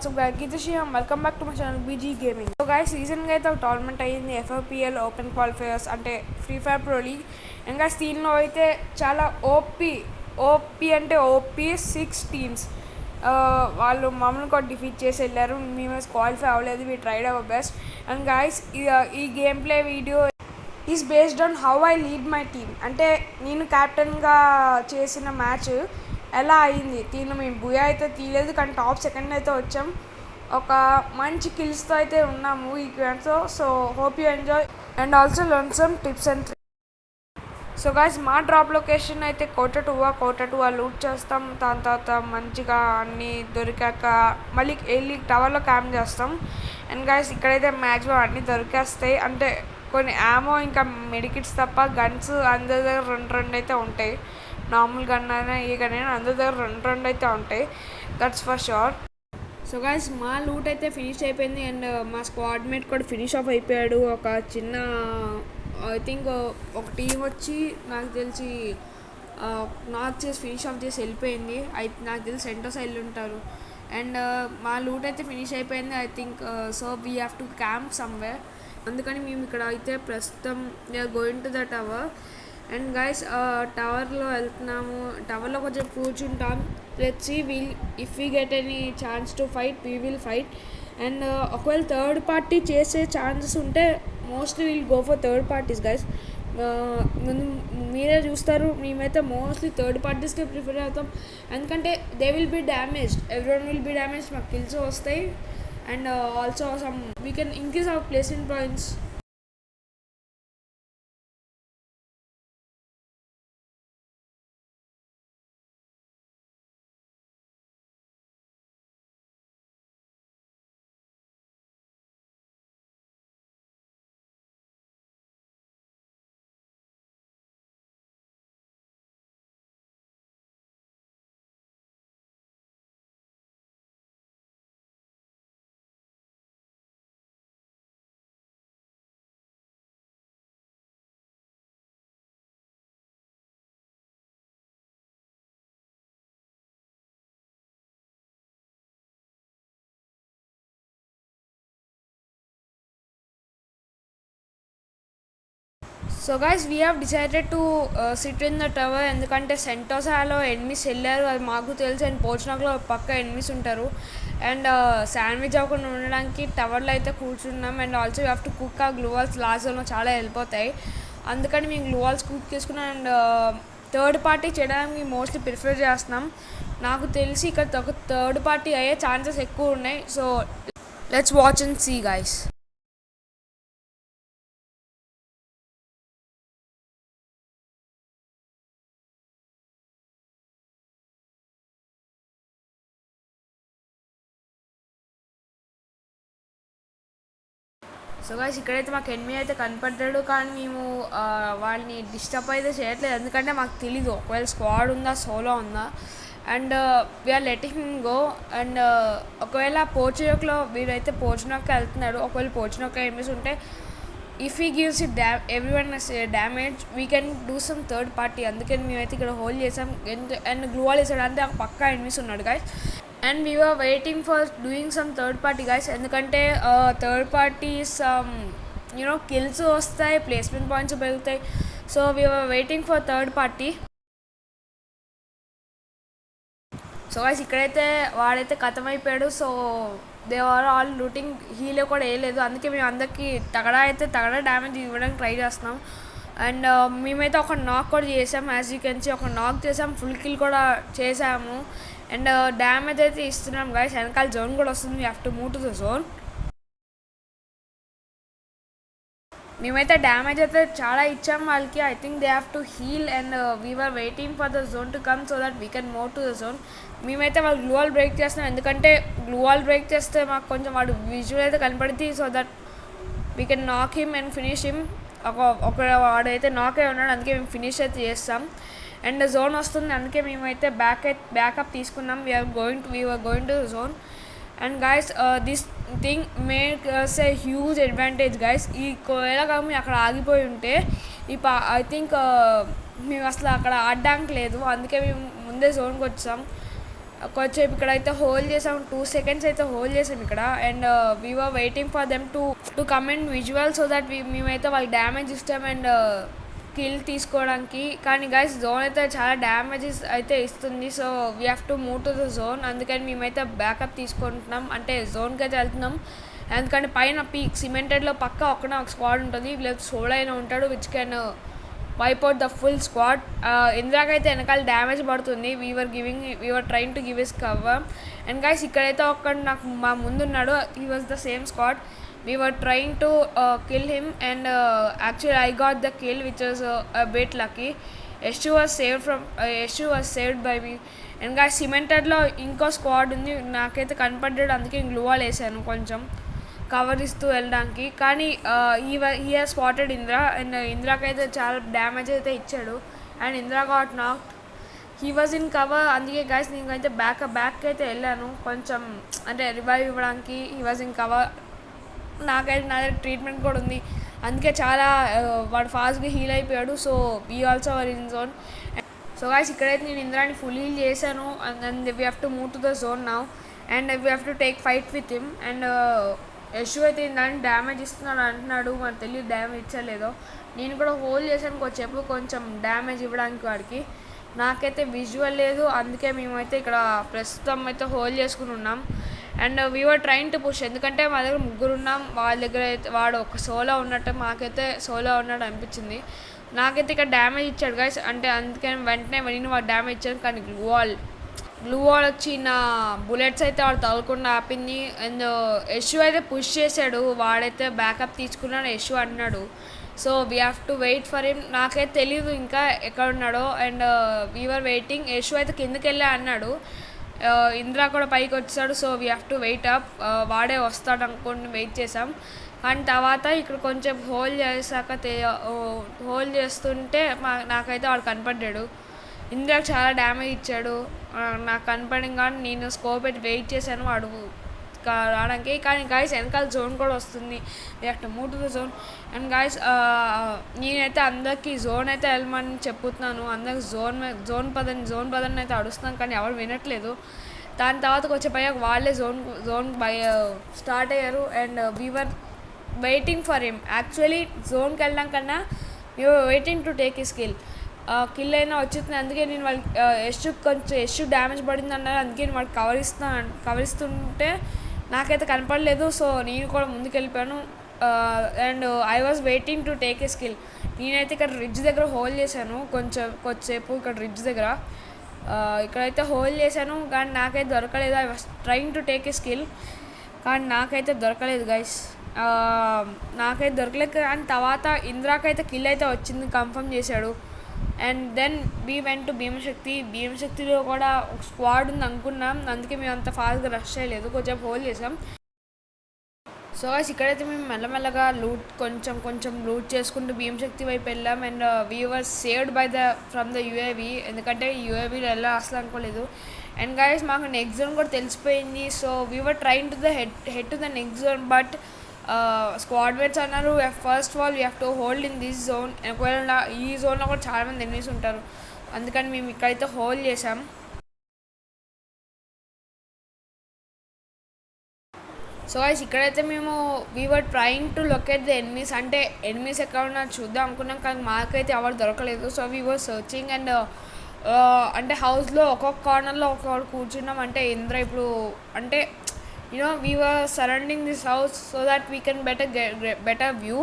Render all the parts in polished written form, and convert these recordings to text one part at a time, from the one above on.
what's up guys, Gitashi and welcome back to my channel BG Gaming. So guys, రీసెంట్గా అయితే ఒక tournament అయ్యింది FFPL open qualifiers అంటే free fire pro league. ఇంకా దీనిలో అయితే చాలా ఓపీ అంటే ఓపీ 6 టీమ్స్ వాళ్ళు మమ్మల్ని కూడా డిఫీట్ చేసి వెళ్ళారు. మేము క్వాలిఫై అవ్వలేదు, we tried our best. And guys ఈ game play video is based on how I lead my team. అంటే నేను క్యాప్టెన్గా చేసిన మ్యాచ్ ఎలా అయింది. దీనిలో మేము బుయా అయితే తీయలేదు, కానీ టాప్ సెకండ్ అయితే వచ్చాం. ఒక మంచి కిల్స్తో అయితే ఉన్నాము ఈ గేమ్స్తో. So hope you enjoy and also learn some tips and tricks. So guys, మా డ్రాప్ లొకేషన్ అయితే కోట టూ లూట్ చేస్తాం. దాని తర్వాత మంచిగా అన్నీ దొరికాక మళ్ళీ వెళ్ళి టవర్లో క్యాంప్ చేస్తాం. అండ్ గైస్, ఇక్కడైతే మ్యాక్సిమం అన్నీ దొరికేస్తాయి. అంటే కొన్ని యామో ఇంకా మెడికిట్స్ తప్ప గన్స్ అందరి దగ్గర రెండు అయితే ఉంటాయి. నార్మల్ గన్ అయినా ఏ గన్ అయినా అందరి దగ్గర రెండు అయితే ఉంటాయి, that's for sure. So guys, మా లూట్ అయితే ఫినిష్ అయిపోయింది. అండ్ మా స్క్వాడ్ మేట్ కూడా ఫినిష్ ఆఫ్ అయిపోయాడు. ఒక చిన్న ఐ థింక్ ఒక టీం వచ్చి నాకు తెలిసి నాక్ చేసి ఫినిష్ ఆఫ్ చేసి వెళ్ళిపోయింది. నాకు తెలిసి సెంటోస్ వెళ్ళి ఉంటారు. అండ్ మా లూట్ అయితే ఫినిష్ అయిపోయింది I think. So we have to camp somewhere. అందుకని మేము ఇక్కడ అయితే ప్రస్తుతం we're going to the tower. And guys, టవర్లో వెళ్తున్నాము. టవర్లో కొంచెం కూర్చుంటాం. Let's see if we get any chance to fight we will fight. And ఒకవేళ థర్డ్ పార్టీ చేసే ఛాన్సెస్ ఉంటే mostly will go for third parties guys. మీరే చూస్తారు, మేమైతే మోస్ట్లీ థర్డ్ పార్టీస్కే ప్రిఫర్ అవుతాం. ఎందుకంటే they will be damaged, everyone will be damaged. మాకు కిల్స్ వస్తాయి. And also some we can increase our placement points. So guys, we have decided to sit in the tower. ఎందుకంటే సెంటోసాలో enemies వెళ్ళారు, అది మాకు తెలుసు. అండ్ పోర్చునాక్లో పక్క ఎనిమిస్ ఉంటారు. అండ్ శాండ్విచ్ అవ్వకుండా ఉండడానికి టవర్లో అయితే కూర్చున్నాం. And also you have to cook. ఆ గ్లూవాల్స్ లాస్ట్ జోన్లో చాలా వెళ్ళిపోతాయి, అందుకని మేము గ్లూవాల్స్ కుక్ చేసుకున్నాం. అండ్ థర్డ్ పార్టీ చేయడానికి మోస్ట్లీ ప్రిఫర్ చేస్తున్నాం. నాకు తెలిసి ఇక్కడ ఒక థర్డ్ పార్టీ అయ్యే ఛాన్సెస్ ఎక్కువ ఉన్నాయి. So let's watch and see guys. So guys, ఇక్కడైతే మాకు ఎనిమి అయితే కనపడ్డాడు, కానీ మేము వాళ్ళని డిస్టర్బ్ అయితే చేయట్లేదు. ఎందుకంటే మాకు తెలీదు ఒకవేళ స్క్వాడ్ ఉందా సోలో ఉందా. And we're letting him go. And ఒకవేళ పోర్చునోక్లో వీడైతే పోర్చునోక్కి వెళ్తున్నాడు. ఒకవేళ పోర్చునోక్ ఎనిమిస్ ఉంటే if he gives it everyone damage we can do some third party. అందుకని మేమైతే ఇక్కడ హోల్డ్ చేసాం. అండ్ గ్లూవాల్ వేసాడు, అంటే ఒక పక్కా ఎనిమిస్ ఉన్నాడు guys. And we were waiting for doing some third party guys. ఎందుకంటే థర్డ్ పార్టీస్ యూనో కిల్స్ వస్తాయి, ప్లేస్మెంట్ పాయింట్స్ పెరుగుతాయి. So we were waiting for third party. So guys, ఇక్కడైతే వాడైతే ఖతమైపోయాడు. So they are all looting. హీలో కూడా వేయలేదు, అందుకే మేము అందరికీ తగడా డ్యామేజ్ ఇవ్వడానికి ట్రై చేస్తున్నాం. అండ్ మేమైతే ఒక నాక్ కూడా చేసాం. యాజ్ యూ కెన్ సీ ఒక నాక్ చేసాం, ఫుల్ కిల్ కూడా చేసాము. అండ్ డ్యామేజ్ అయితే ఇస్తున్నాం గైస్. వెనకాల జోన్ కూడా వస్తుంది, we have to move to the zone. మేమైతే డ్యామేజ్ అయితే చాలా ఇచ్చాం వాళ్ళకి. I think they have to heal. And we're waiting for the zone to come so that we can move to the zone. మేమైతే వాళ్ళు gloo wall break చేస్తున్నాం, ఎందుకంటే gloo wall break చేస్తే మాకు కొంచెం వాడు విజువల్ అయితే కనపడుతుంది. సో దట్ వీ కెన్ నాక్ హిమ్ అండ్ ఫినిష్ హిమ్. ఒక వాడైతే నాక్ అయి ఉన్నాడు, అందుకే మేము ఫినిష్ అయితే చేస్తాం. అండ్ జోన్ వస్తుంది, అందుకే మేమైతే బ్యాకప్ తీసుకున్నాం. We're going to zone. And guys, this thing make us a huge advantage guys. ఈ ఒకవేళ మేము అక్కడ ఆగిపోయి ఉంటే ఐ థింక్ మేము అసలు అక్కడ ఆడడానికి లేదు. అందుకే మేము ముందే జోన్కి వచ్చాం. కొంచెం ఇక్కడైతే హోల్డ్ చేసాం 2 seconds అయితే హోల్డ్ చేసాం ఇక్కడ. And we were waiting for them to come in visual so that మేమైతే వాళ్ళకి డ్యామేజ్ ఇస్తాం అండ్ కిల్ తీసుకోవడానికి. కానీ గైస్ జోన్ అయితే చాలా డ్యామేజెస్ అయితే ఇస్తుంది. So we have to move to the zone. అందుకని మేమైతే బ్యాకప్ తీసుకుంటున్నాం, అంటే జోన్కి అయితే వెళ్తున్నాం. ఎందుకంటే పైన పీక్ సిమెంటెడ్లో పక్క ఒక స్క్వాడ్ ఉంటుంది, లేదు సోలో అయినా ఉంటాడు which can wipe out the full squad. ఇందాకైతే వెనకాల డ్యామేజ్ పడుతుంది. We're trying to give us cover. And guys ఇక్కడైతే ఒక్కడు నాకు మా ముందున్నాడు, he was the same squad. we were trying to kill him and actually I got the kill which was a bit lucky. Eshu was saved by me. And guys సిమెంటెడ్లో ఇంకో squad ఉంది, నాకైతే కనపడ్డాడు, అందుకే గ్లూ వాల్ వేసాను కొంచెం cover ఇస్తూ వెళ్ళడానికి. కానీ ఈ హాజ్ స్పాటెడ్ ఇంద్రా అండ్ ఇంద్రాకైతే చాలా డ్యామేజ్ అయితే ఇచ్చాడు. And Indra got knocked. He was in cover, అందుకే గైస్ నేనైతే బ్యాక్ అయితే వెళ్ళాను కొంచెం, అంటే రివైవ్ ఇవ్వడానికి. He was in cover. నాకైతే నా దగ్గర ట్రీట్మెంట్ కూడా ఉంది, అందుకే చాలా వాడు ఫాస్ట్గా హీల్ అయిపోయాడు. So we also were in zone. So guys ఇక్కడైతే నేను ఇంద్రాని ఫుల్ హీల్ చేశాను. And we have to move to the zone now and we have to take fight with him. And Yashu అయితే దాన్ని డ్యామేజ్ ఇస్తున్నాడు అంటున్నాడు, మనకు తెలియదు డ్యామేజ్ ఇచ్చలేదో. నేను కూడా హోల్డ్ చేశాను కొంచెం డ్యామేజ్ ఇవ్వడానికి వాడికి. నాకైతే విజువల్ లేదు, అందుకే మేమైతే ఇక్కడ ప్రస్తుతం అయితే హోల్డ్ చేసుకుని ఉన్నాం. And we're trying to push, ఎందుకంటే మా దగ్గర ముగ్గురు ఉన్నాం, వాళ్ళ దగ్గర అయితే వాడు ఒక సోలో ఉన్నట్టు, మాకైతే సోలో ఉన్నట్టు అనిపించింది. నాకైతే ఇక్కడ డ్యామేజ్ ఇచ్చాడు గైస్, అంటే అందుకని వెంటనే నేను వాడు డ్యామేజ్ ఇచ్చాను. కానీ గ్లూ వాల్ వచ్చి నా బుల్లెట్స్ అయితే వాడు తగలకుండా ఆపింది. అండ్ యశు అయితే పుష్ చేశాడు, వాడైతే బ్యాకప్ తీసుకున్నాడు యశు అన్నాడు. So we have to wait for him. నాకైతే తెలీదు ఇంకా ఎక్కడ ఉన్నాడో. And we're waiting. యశు అయితే కిందకి వెళ్ళా అన్నాడు, ఇంద్రా కూడా పైకి వచ్చాడు. So we have to wait up, వాడే వస్తాడు అనుకోండి వెయిట్ చేసాం. కానీ తర్వాత ఇక్కడ కొంచెం హోల్డ్ చేస్తుంటే నాకైతే వాడు కనపడ్డాడు. ఇంద్రాకి చాలా డ్యామేజ్ ఇచ్చాడు, నాకు కనపడి కానీ నేను స్కోప్ పెట్టి వెయిట్ చేశాను వాడు రావడానికి. కానీ గాయస్ వెనకాల జోన్ కూడా వస్తుంది, we have to move to the zone. And guys నేనైతే అందరికీ జోన్ అయితే వెళ్ళమని చెప్పుతున్నాను, అందరికి జోన్ పదని అయితే అడుస్తున్నాను, కానీ ఎవరు వినట్లేదు. దాని తర్వాత వచ్చేపోయాక వాళ్ళే జోన్ స్టార్ట్ అయ్యారు. And we're waiting for him. Actually జోన్కి వెళ్ళడం కన్నా we're waiting to take his kill అయినా వచ్చింది. అందుకే నేను వాళ్ళకి యశు డ్యామేజ్ పడింది అన్నారు, అందుకే నేను వాళ్ళకి కవరిస్తుంటే నాకైతే కనపడలేదు. సో నేను కూడా ముందుకు వెళ్ళిపోయాను. And I was waiting to take his kill. నేనైతే ఇక్కడ రిడ్జ్ దగ్గర హోల్డ్ చేశాను కొంచెంసేపు, ఇక్కడ రిడ్జ్ దగ్గర ఇక్కడైతే హోల్డ్ చేశాను, కానీ నాకైతే దొరకలేదు. I was trying to take his kill, కానీ నాకైతే దొరకలేదు గైస్, నాకైతే దొరకలేదు. కానీ తర్వాత ఇంద్రాకైతే కిల్ అయితే వచ్చింది, కన్ఫర్మ్ చేశాడు. And then we went to భీమశక్తిలో కూడా ఒక స్క్వాడ్ ఉంది అనుకున్నాం, అందుకే మేము అంత ఫాస్ట్గా రష్ చేయలేదు, కొంచెం హోల్డ్ చేసాం. సో గైస్ ఇక్కడైతే మేము మెల్లమెల్లగా కొంచెం లూట్ చేసుకుంటూ భీమశక్తి వైపు వెళ్ళాం. And we were saved from the UAV, ఎందుకంటే యూఏవీలో ఎలా అసలు అనుకోలేదు. అండ్ గైస్ మాకు నెక్స్ట్ జోన్ కూడా తెలిసిపోయింది. So we were trying to the head to the next zone, but squad mates అన్నారు first of all we have to hold in this zone. ఒకవేళ ఈ జోన్లో కూడా చాలామంది ఎనిమీస్ ఉంటారు, అందుకని మేము ఇక్కడైతే హోల్డ్ చేసాం. సో గైస్ ఇక్కడైతే మేము we were trying to locate the enemies, అంటే ఎనిమీస్ ఎక్కడ ఉన్నా చూద్దాం అనుకున్నాం, కానీ మాకైతే ఎవరు దొరకలేదు. So we were searching. And అంటే హౌస్లో ఒక్కొక్క కార్నర్లో ఒక్కొక్కడు కూర్చున్నాం, అంటే ఇంద్ర ఇప్పుడు అంటే we were surrounding this house so that we can better view.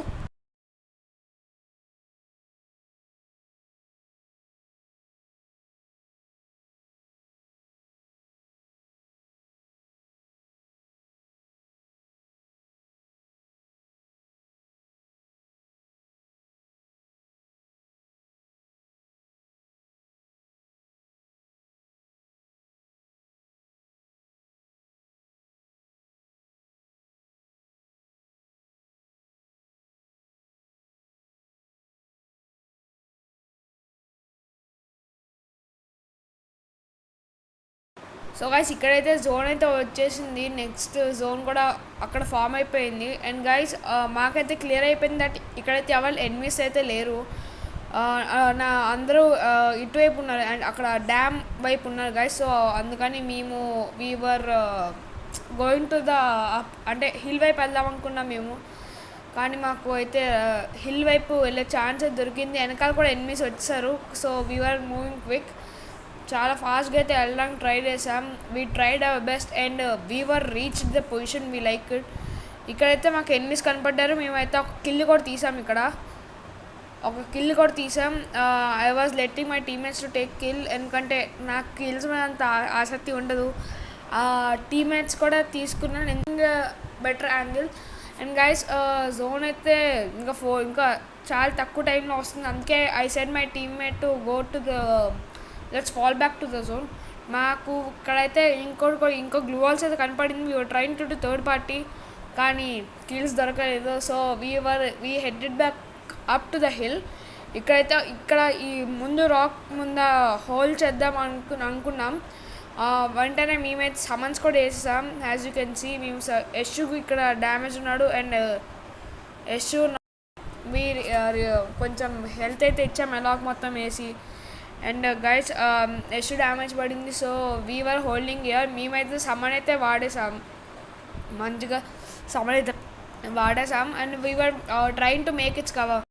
So guys ఇక్కడైతే జోన్ అయితే వచ్చేసింది, నెక్స్ట్ జోన్ కూడా అక్కడ ఫామ్ అయిపోయింది. అండ్ గైస్ మాకైతే క్లియర్ అయిపోయింది దట్ ఇక్కడైతే ఎవరు ఎనిమీస్ అయితే లేరు. నా అందరూ ఇటువైపు ఉన్నారు అండ్ అక్కడ డ్యామ్ వైపు ఉన్నారు గైస్. సో అందుకని మేము వీవర్ గోయింగ్ టు ద అంటే హిల్ వైపు వెళ్దాం అనుకున్నాం మేము, కానీ మాకు అయితే హిల్ వైపు వెళ్ళే ఛాన్స్ దొరికింది. వెనకాల కూడా ఎనిమిస్ వచ్చారు. సో వీఆర్ మూవింగ్ క్విక్, చాలా ఫాస్ట్గా అయితే వెళ్ళడానికి ట్రై చేసాం. We tried our best and we were reach the position we like it. ఇక్కడైతే మాకు ఎనిమిస్ కనపడ్డారు. మేమైతే ఒక కిల్ కూడా తీసాం. I was letting my teammates to take kill, ఎందుకంటే నాకు కిల్స్ మీద అంత ఆసక్తి ఉండదు. టీమ్మేట్స్ కూడా తీసుకున్నాను ఇంకా better angle. And guys zone అయితే ఇంకా చాలా తక్కువ టైంలో వస్తుంది. అందుకే I said my teammate to go to the let's fall back to the zone. మాకు ఇక్కడైతే ఇంకో గ్లూవాల్స్ అయితే కనపడింది. We're trying to third party, కానీ కిల్స్ దొరకలేదు. So we headed back up to the hill. ఇక్కడ ఈ ముందు రాక్ ముందు హోల్ చేద్దాం అనుకున్నాం. వెంటనే మేమైతే సమన్స్ కూడా వేసాం. యాజ్ యూ కెన్ సీ మేము యశ్కి ఇక్కడ డ్యామేజ్ ఉన్నాడు అండ్ యశ్ కొంచెం హెల్త్ అయితే ఇచ్చాం ఎలాగ మొత్తం వేసి. అండ్ గైస్ యశ్ డ్యామేజ్ పడింది. So we're holding here. మేమైతే సమ్మన్ అయితే వాడేసాం, మంచిగా సమ్మన్ అయితే వాడేసాం. And we're trying to make its cover.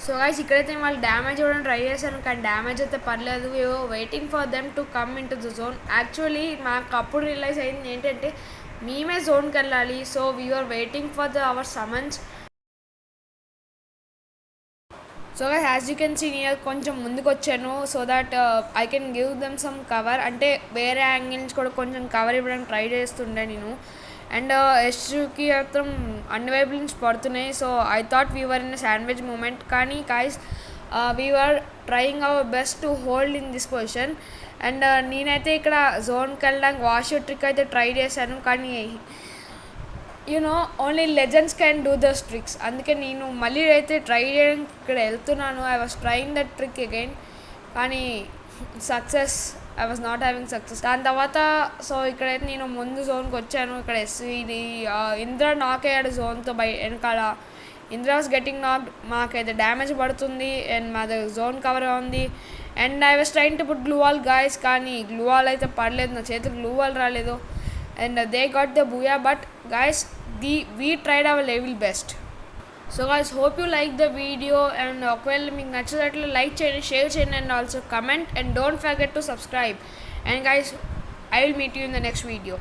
So guys ఇక్కడైతే వాళ్ళు డ్యామేజ్ ఇవ్వడం ట్రై చేశాను, కానీ డ్యామేజ్ అయితే పర్లేదు. Waiting for them to come in to the zone. Actually మాకు అప్పుడు రియలైజ్ అయింది ఏంటంటే మేమే జోన్కి వెళ్ళాలి. So we're waiting for our summons. So guys as you can see నేను కొంచెం ముందుకు వచ్చాను so that I can give them some cover. అంటే వేరే యాంగిల్ నుంచి కూడా కొంచెం కవర్ ఇవ్వడానికి ట్రై చేస్తుండే నేను. అండ్ యశ్కి మాత్రం అన్ని వైపుల నుంచి పడుతున్నాయి. So I thought we're in sandwich moment, కానీ guys we're trying our best to hold in this position. And నేనైతే ఇక్కడ జోన్కి వెళ్ళడానికి వాష్ ట్రిక్ అయితే ట్రై చేశాను, కానీ only legends can do those tricks. అందుకే నేను మళ్ళీ అయితే ట్రై చేయడానికి ఇక్కడ వెళ్తున్నాను. I was trying that trick again, కానీ I was not having success. దాని తర్వాత సో ఇక్కడైతే నేను ముందు జోన్కి వచ్చాను. ఇక్కడ ఇది ఇంద్ర నాక్ అయ్యాడు జోన్తో వెనకాల. ఇంద్ర వాజ్ గెటింగ్ నాక్. మాకైతే డ్యామేజ్ పడుతుంది అండ్ మా దగ్గర జోన్ కవర్ ఉంది. And I was train to put glue wall guys, కానీ గ్లూ వాల్ అయితే పడలేదు, నా చేతికి గ్లూ వాల్ రాలేదు. And they got the Booyah, but guys we tried our level best. So guys, hope you like the video, and ఒకవేళ మీకు నచ్చినట్లు like చేయండి, షేర్ చేయండి, and also comment, and don't forget to subscribe. And guys, I will meet you in the next video.